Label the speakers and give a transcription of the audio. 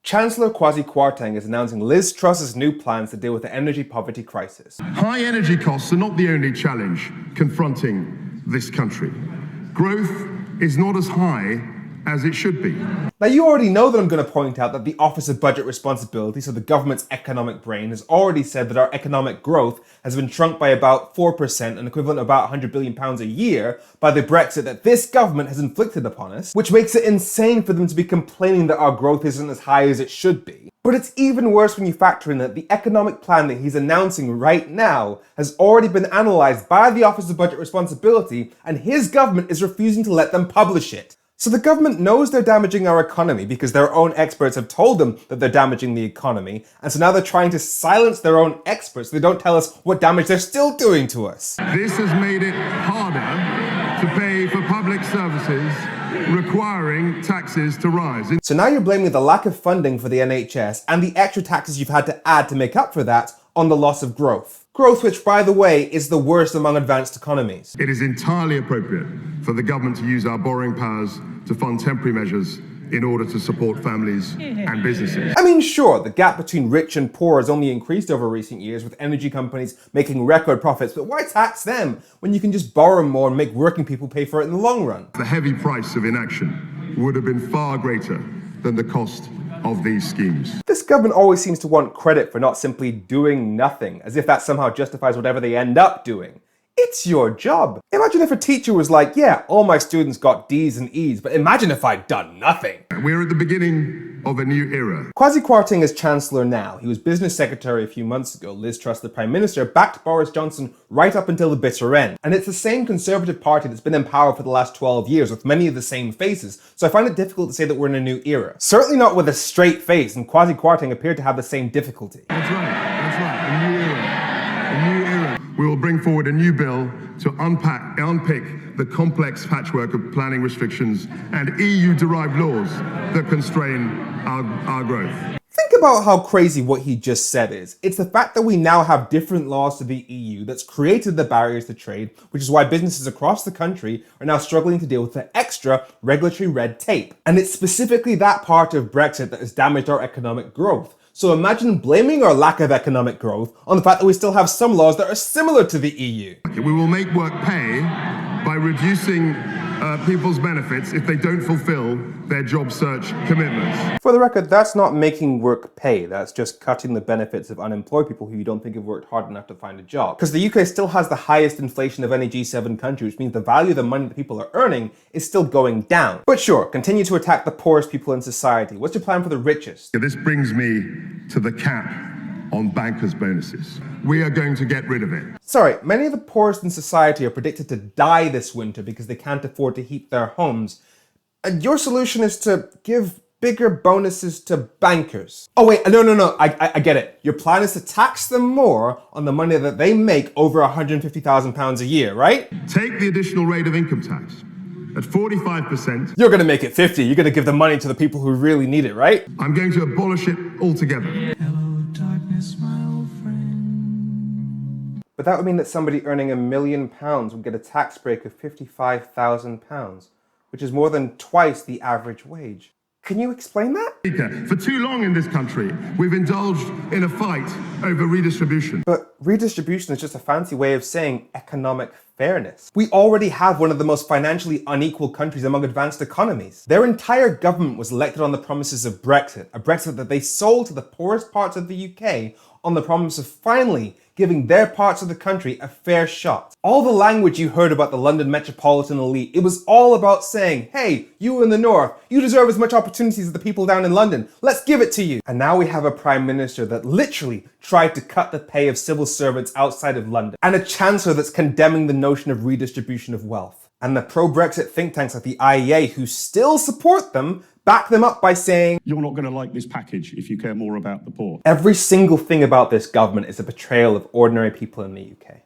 Speaker 1: Chancellor Kwasi Kwarteng is announcing Liz Truss's new plans to deal with the energy poverty crisis.
Speaker 2: High energy costs are not the only challenge confronting this country. Growth is not as high as it should be.
Speaker 1: Now, you already know that I'm going to point out that the Office of Budget Responsibility, so the government's economic brain, has already said that our economic growth has been shrunk by about 4%, an equivalent of about £100 billion a year, by the Brexit that this government has inflicted upon us, which makes it insane for them to be complaining that our growth isn't as high as it should be. But it's even worse when you factor in that the economic plan that he's announcing right now has already been analysed by the Office of Budget Responsibility, and his government is refusing to let them publish it. So the government knows they're damaging our economy because their own experts have told them that they're damaging the economy, and so now they're trying to silence their own experts so they don't tell us what damage they're still doing to us.
Speaker 2: This has made it harder to pay for public services, requiring taxes to rise.
Speaker 1: So now you're blaming the lack of funding for the NHS and the extra taxes you've had to add to make up for that on the loss of growth. Growth which, by the way, is the worst among advanced economies.
Speaker 2: It is entirely appropriate for the government to use our borrowing powers to fund temporary measures in order to support families and businesses.
Speaker 1: I mean, sure, the gap between rich and poor has only increased over recent years with energy companies making record profits, but why tax them when you can just borrow more and make working people pay for it in the long run?
Speaker 2: The heavy price of inaction would have been far greater than the cost of these schemes.
Speaker 1: This government always seems to want credit for not simply doing nothing, as if that somehow justifies whatever they end up doing. It's your job. Imagine if a teacher was like, yeah, all my students got D's and E's, but imagine if I'd done nothing.
Speaker 2: We're at the beginning of a new era.
Speaker 1: Kwasi Kwarteng is Chancellor now. He was Business Secretary a few months ago. Liz Truss, the Prime Minister, backed Boris Johnson right up until the bitter end. And it's the same Conservative Party that's been in power for the last 12 years with many of the same faces. So I find it difficult to say that we're in a new era. Certainly not with a straight face, and Kwasi Kwarteng appeared to have the same difficulty.
Speaker 2: That's right, a new era. A new era. We will bring forward a new bill to unpick the complex patchwork of planning restrictions and EU-derived laws that constrain our growth.
Speaker 1: Think about how crazy what he just said is. It's the fact that we now have different laws to the EU that's created the barriers to trade, which is why businesses across the country are now struggling to deal with the extra regulatory red tape. And it's specifically that part of Brexit that has damaged our economic growth. So imagine blaming our lack of economic growth on the fact that we still have some laws that are similar to the EU.
Speaker 2: We will make work pay by reducing people's benefits if they don't fulfill their job search commitments.
Speaker 1: For the record, that's not making work pay. That's just cutting the benefits of unemployed people who you don't think have worked hard enough to find a job. Because the UK still has the highest inflation of any G7 country, which means the value of the money that people are earning is still going down. But sure, continue to attack the poorest people in society. What's your plan for the richest?
Speaker 2: This brings me to the cap on bankers' bonuses. We are going to get rid of it.
Speaker 1: Sorry, many of the poorest in society are predicted to die this winter because they can't afford to heat their homes. And your solution is to give bigger bonuses to bankers. Oh wait, no, I get it. Your plan is to tax them more on the money that they make over £150,000 a year, right?
Speaker 2: Take the additional rate of income tax at 45%.
Speaker 1: You're gonna make it 50. You're gonna give the money to the people who really need it, right?
Speaker 2: I'm going to abolish it altogether.
Speaker 3: Hello, darkness, my old friend.
Speaker 1: But that would mean that somebody earning £1 million would get a tax break of £55,000, which is more than twice the average wage. Can you explain that?
Speaker 2: For too long in this country, we've indulged in a fight over redistribution.
Speaker 1: But redistribution is just a fancy way of saying economic fairness. We already have one of the most financially unequal countries among advanced economies. Their entire government was elected on the promises of Brexit, a Brexit that they sold to the poorest parts of the UK on the promise of finally giving their parts of the country a fair shot. All the language you heard about the London metropolitan elite, it was all about saying, hey, you in the north, you deserve as much opportunities as the people down in London. Let's give it to you. And now we have a prime minister that literally tried to cut the pay of civil servants outside of London, and a chancellor that's condemning the notion of redistribution of wealth. And the pro-Brexit think tanks like the IEA, who still support them, back them up by saying,
Speaker 4: you're not going to like this package if you care more about the poor.
Speaker 1: Every single thing about this government is a betrayal of ordinary people in the UK.